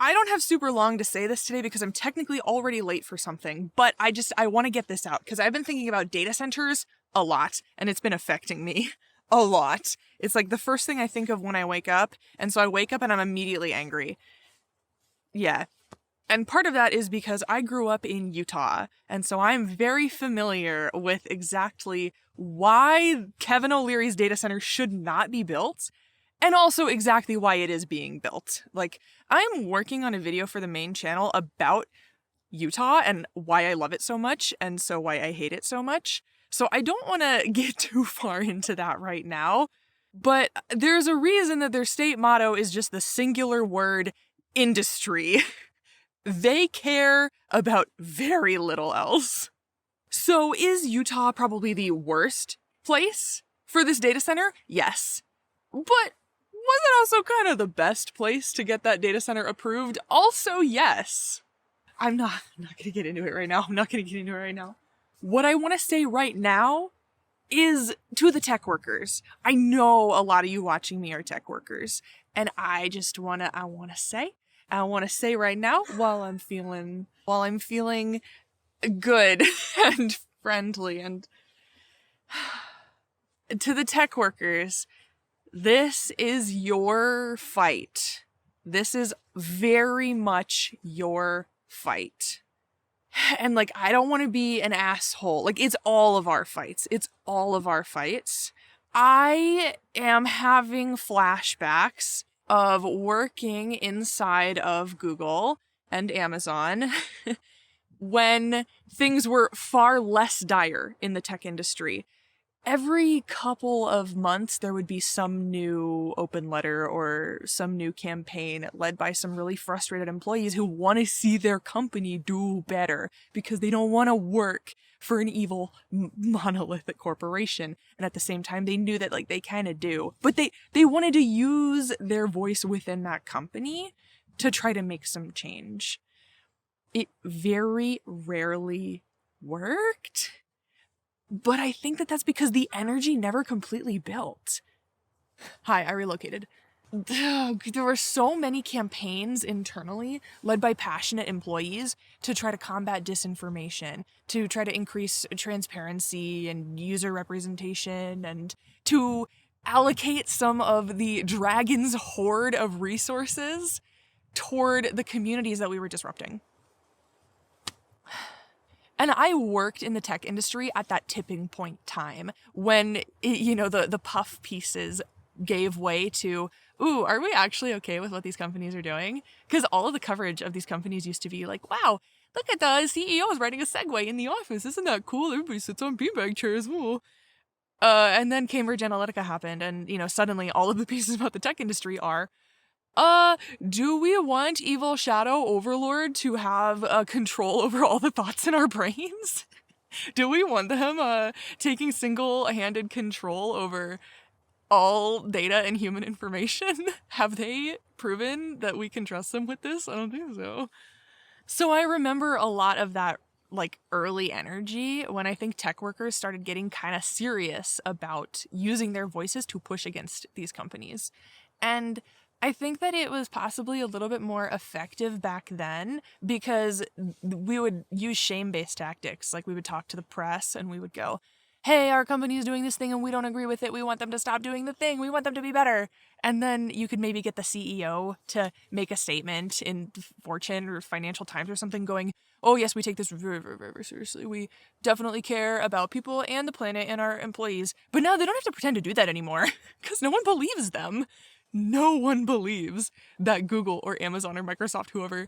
I don't have super long to say this today because I'm technically already late for something, but I want to get this out because I've been thinking about data centers a lot, and it's been affecting me a lot. It's like the first thing I think of when I wake up, and so I wake up and I'm immediately angry. Yeah. And part of that is because I grew up in Utah, and so I'm very familiar with exactly why Kevin O'Leary's data center should not be built, and also exactly why it is being built. Like, I'm working on a video for the main channel about Utah and why I love it so much, and so why I hate it so much. So I don't want to get too far into that right now, but there's a reason that their state motto is just the singular word, industry. They care about very little else. So is Utah probably the worst place for this data center? Yes. But was it also kind of the best place to get that data center approved? Also, yes. I'm not going to get into it right now. What I want to say right now is to the tech workers. I know a lot of you watching me are tech workers, and I want to say right now, while I'm feeling good and friendly, and to the tech workers, this is your fight. This is very much your fight. And like, I don't want to be an asshole. Like, it's all of our fights. I am having flashbacks of working inside of Google and Amazon when things were far less dire in the tech industry. Every couple of months, there would be some new open letter or some new campaign led by some really frustrated employees who want to see their company do better because they don't want to work for an evil monolithic corporation. And at the same time, they knew that like they kind of do, but they wanted to use their voice within that company to try to make some change. It very rarely worked. But I think that that's because the energy never completely built. Hi, I relocated. There were so many campaigns internally led by passionate employees to try to combat disinformation, to try to increase transparency and user representation, and to allocate some of the dragon's hoard of resources toward the communities that we were disrupting. And I worked in the tech industry at that tipping point time when, the puff pieces gave way to, ooh, are we actually okay with what these companies are doing? Because all of the coverage of these companies used to be like, wow, look at the CEO is riding a Segway in the office. Isn't that cool? Everybody sits on beanbag chairs. Ooh. And then Cambridge Analytica happened, and, suddenly all of the pieces about the tech industry are, do we want evil shadow overlord to have control over all the thoughts in our brains? Do we want them taking single-handed control over all data and human information? Have they proven that we can trust them with this? I don't think so. So I remember a lot of that like early energy when I think tech workers started getting kind of serious about using their voices to push against these companies. And I think that it was possibly a little bit more effective back then because we would use shame-based tactics. Like we would talk to the press and we would go, hey, our company is doing this thing and we don't agree with it. We want them to stop doing the thing. We want them to be better. And then you could maybe get the CEO to make a statement in Fortune or Financial Times or something going, oh yes, we take this very, very, very seriously. We definitely care about people and the planet and our employees. But now they don't have to pretend to do that anymore because no one believes them. No one believes that Google or Amazon or Microsoft, whoever,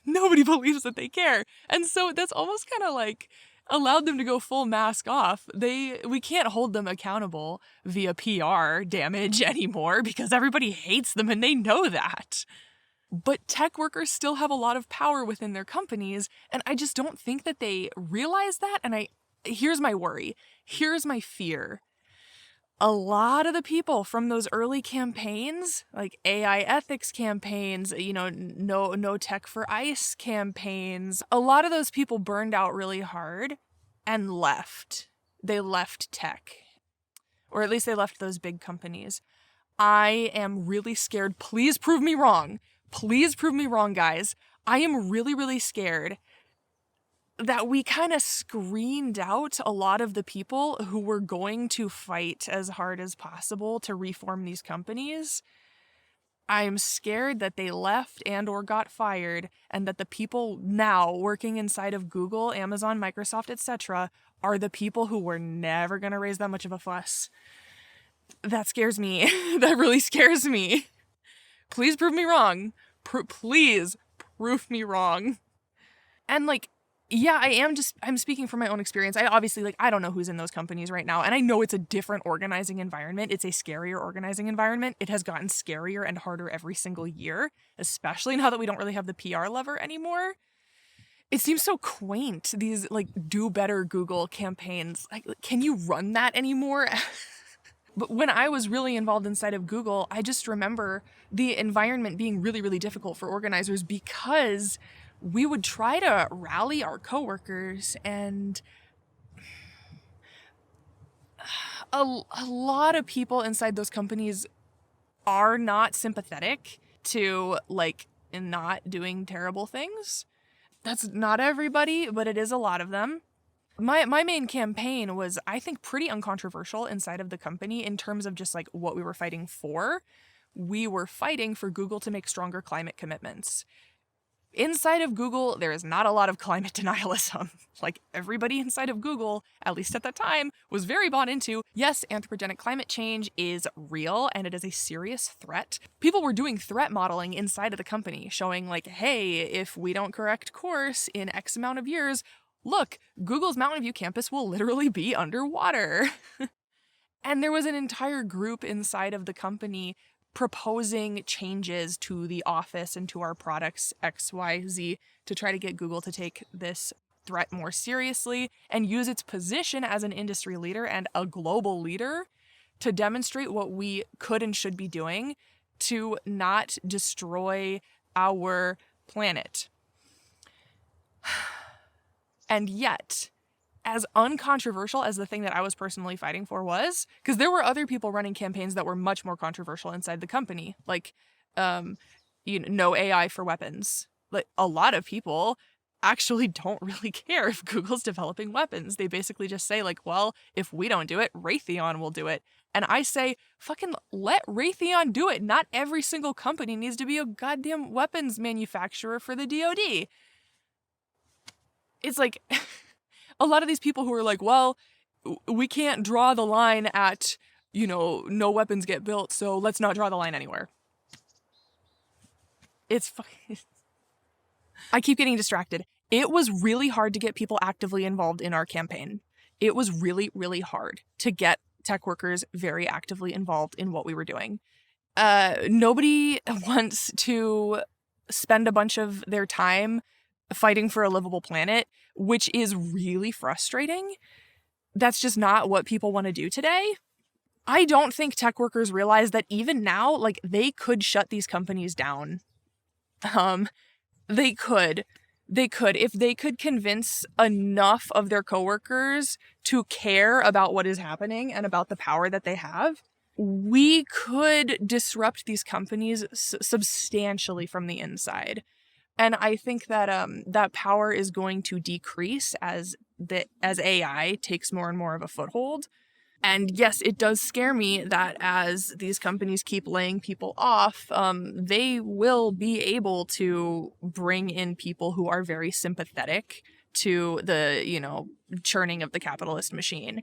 nobody believes that they care. And so that's almost kind of like allowed them to go full mask off. We can't hold them accountable via PR damage anymore because everybody hates them and they know that. But tech workers still have a lot of power within their companies, and I just don't think that they realize that. And here's my worry. Here's my fear. A lot of the people from those early campaigns, like AI ethics campaigns, no tech for ICE campaigns, a lot of those people burned out really hard and left. They left tech. Or at least they left those big companies. I am really scared. Please prove me wrong. Please prove me wrong, guys. I am really, really scared that we kind of screened out a lot of the people who were going to fight as hard as possible to reform these companies. I'm scared that they left and or got fired, and that the people now working inside of Google, Amazon, Microsoft, etc. are the people who were never going to raise that much of a fuss. That scares me. That really scares me. Please prove me wrong. Please prove me wrong. And like, yeah, I'm speaking from my own experience. I obviously, I don't know who's in those companies right now. And I know it's a different organizing environment. It's a scarier organizing environment. It has gotten scarier and harder every single year, especially now that we don't really have the PR lever anymore. It seems so quaint, these do better Google campaigns. Can you run that anymore? But when I was really involved inside of Google, I just remember the environment being really, really difficult for organizers, because we would try to rally our coworkers, and a lot of people inside those companies are not sympathetic to not doing terrible things. That's not everybody, but it is a lot of them. My main campaign was, I think, pretty uncontroversial inside of the company in terms of just what we were fighting for. We were fighting for Google to make stronger climate commitments. Inside of Google, there is not a lot of climate denialism. Everybody inside of Google, at least at that time, was very bought into, yes, anthropogenic climate change is real and it is a serious threat. People were doing threat modeling inside of the company, showing hey, if we don't correct course in X amount of years, look, Google's Mountain View campus will literally be underwater. And there was an entire group inside of the company proposing changes to the office and to our products XYZ to try to get Google to take this threat more seriously and use its position as an industry leader and a global leader to demonstrate what we could and should be doing to not destroy our planet. And yet, as uncontroversial as the thing that I was personally fighting for was, because there were other people running campaigns that were much more controversial inside the company, no AI for weapons. A lot of people actually don't really care if Google's developing weapons. They basically just say well, if we don't do it, Raytheon will do it. And I say, fucking let Raytheon do it. Not every single company needs to be a goddamn weapons manufacturer for the DoD. It's a lot of these people who are well, we can't draw the line at, no weapons get built, so let's not draw the line anywhere. I keep getting distracted. It was really hard to get people actively involved in our campaign. It was really, really hard to get tech workers very actively involved in what we were doing. Nobody wants to spend a bunch of their time fighting for a livable planet, which is really frustrating. That's just not what people want to do today. I don't think tech workers realize that even now, they could shut these companies down. They could. If they could convince enough of their coworkers to care about what is happening and about the power that they have, we could disrupt these companies substantially from the inside. And I think that that power is going to decrease as AI takes more and more of a foothold. And yes, it does scare me that as these companies keep laying people off, they will be able to bring in people who are very sympathetic to the, churning of the capitalist machine.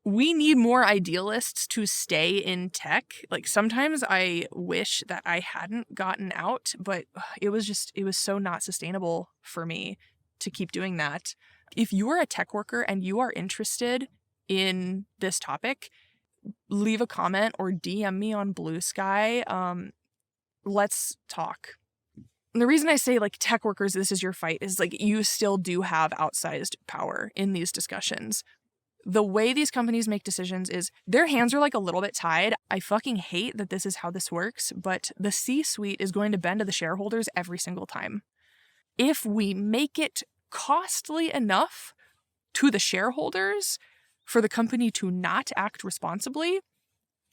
We need more idealists to stay in tech. Sometimes I wish that I hadn't gotten out, but it was so not sustainable for me to keep doing that. If you are a tech worker and you are interested in this topic, leave a comment or DM me on Blue Sky. Let's talk. And the reason I say tech workers, this is your fight, is you still do have outsized power in these discussions. The way these companies make decisions is their hands are a little bit tied. I fucking hate that this is how this works, but the C-suite is going to bend to the shareholders every single time. If we make it costly enough to the shareholders for the company to not act responsibly,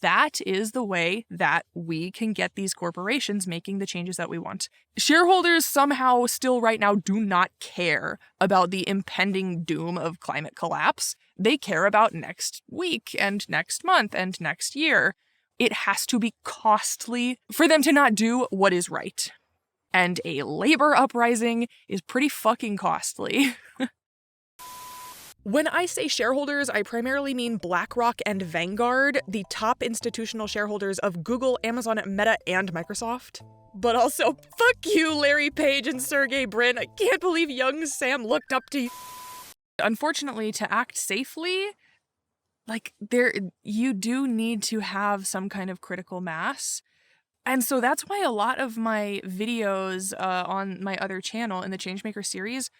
That is the way that we can get these corporations making the changes that we want. Shareholders somehow still right now do not care about the impending doom of climate collapse. They care about next week and next month and next year. It has to be costly for them to not do what is right. And a labor uprising is pretty fucking costly. When I say shareholders, I primarily mean BlackRock and Vanguard, the top institutional shareholders of Google, Amazon, Meta, and Microsoft. But also, fuck you, Larry Page and Sergey Brin. I can't believe young Sam looked up to you. Unfortunately, to act safely, you do need to have some kind of critical mass. And so that's why a lot of my videos on my other channel in the Changemaker series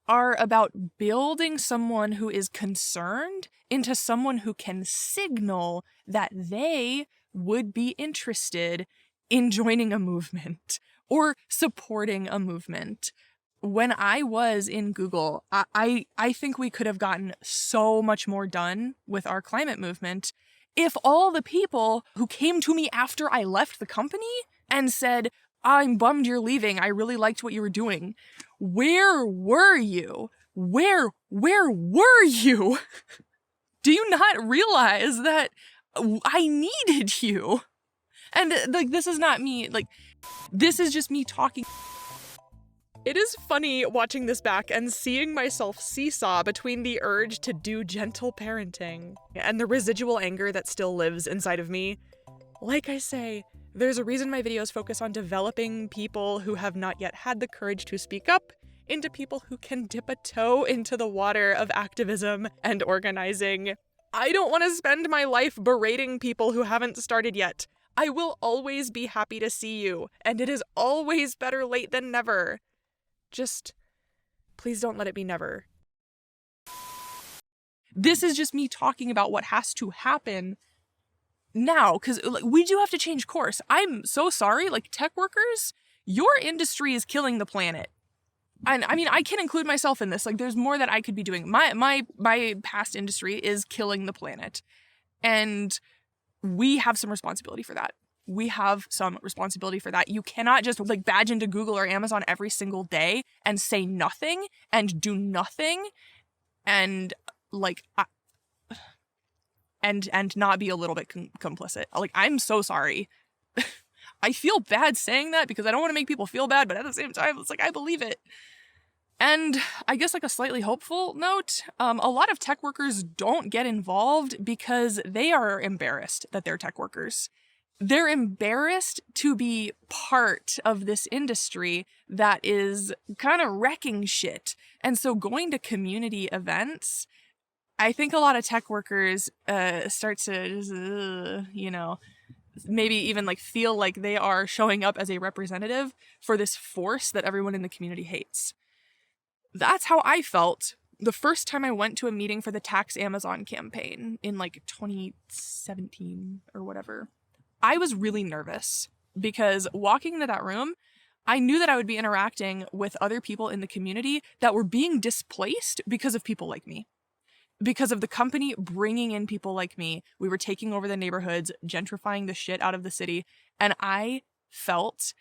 are about building someone who is concerned into someone who can signal that they would be interested in joining a movement or supporting a movement. When I was in Google, I think we could have gotten so much more done with our climate movement if all the people who came to me after I left the company and said, I'm bummed you're leaving, I really liked what you were doing. Where were you? Where were you? Do you not realize that I needed you? And this is not me, this is just me talking. It is funny watching this back and seeing myself seesaw between the urge to do gentle parenting and the residual anger that still lives inside of me. Like I say, there's a reason my videos focus on developing people who have not yet had the courage to speak up into people who can dip a toe into the water of activism and organizing. I don't want to spend my life berating people who haven't started yet. I will always be happy to see you, and it is always better late than never. Just, please don't let it be never. This is just me talking about what has to happen now, because we do have to change course. I'm so sorry, tech workers, your industry is killing the planet. And I mean, I can include myself in this. There's more that I could be doing. My past industry is killing the planet. And we have some responsibility for that. We have some responsibility for that. You cannot just badge into Google or Amazon every single day and say nothing and do nothing and and not be a little bit complicit. I'm so sorry. I feel bad saying that because I don't want to make people feel bad, but at the same time, it's I believe it. And I guess a slightly hopeful note, a lot of tech workers don't get involved because they are embarrassed that they're tech workers. They're embarrassed to be part of this industry that is kind of wrecking shit. And so going to community events, I think a lot of tech workers start to just, maybe even feel like they are showing up as a representative for this force that everyone in the community hates. That's how I felt the first time I went to a meeting for the Tax Amazon campaign in 2017 or whatever. I was really nervous because walking into that room, I knew that I would be interacting with other people in the community that were being displaced because of people like me. Because of the company bringing in people like me. We were taking over the neighborhoods, gentrifying the shit out of the city. And I felt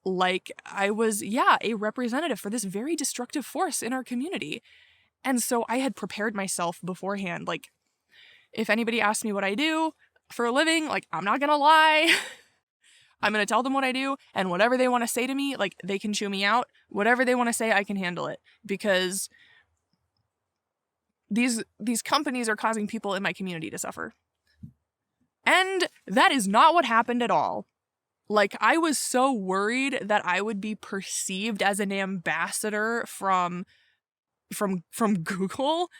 like I was, a representative for this very destructive force in our community. And so I had prepared myself beforehand. If anybody asked me what I do for a living, I'm not gonna lie. I'm gonna tell them what I do, and whatever they want to say to me, they can chew me out. Whatever they want to say, I can handle it. Because these companies are causing people in my community to suffer. And that is not what happened at all. I was so worried that I would be perceived as an ambassador from Google.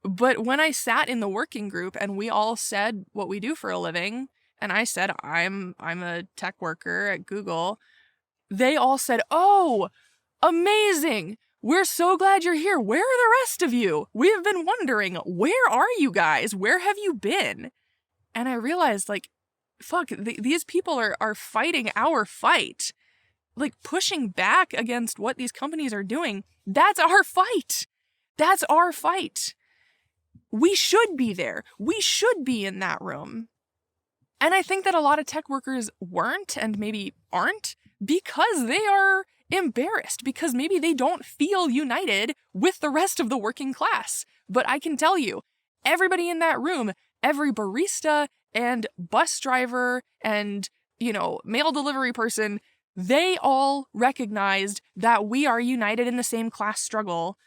But when I sat in the working group and we all said what we do for a living, and I said, I'm a tech worker at Google, they all said, oh, amazing. We're so glad you're here. Where are the rest of you? We have been wondering, where are you guys? Where have you been? And I realized, fuck, these people are fighting our fight. Pushing back against what these companies are doing. That's our fight. That's our fight. We should be there. We should be in that room. And I think that a lot of tech workers weren't and maybe aren't because they are embarrassed, because maybe they don't feel united with the rest of the working class. But I can tell you, everybody in that room, every barista and bus driver and, mail delivery person, they all recognized that we are united in the same class struggle.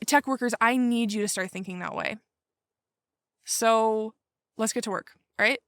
Tech workers, I need you to start thinking that way. So let's get to work, all right?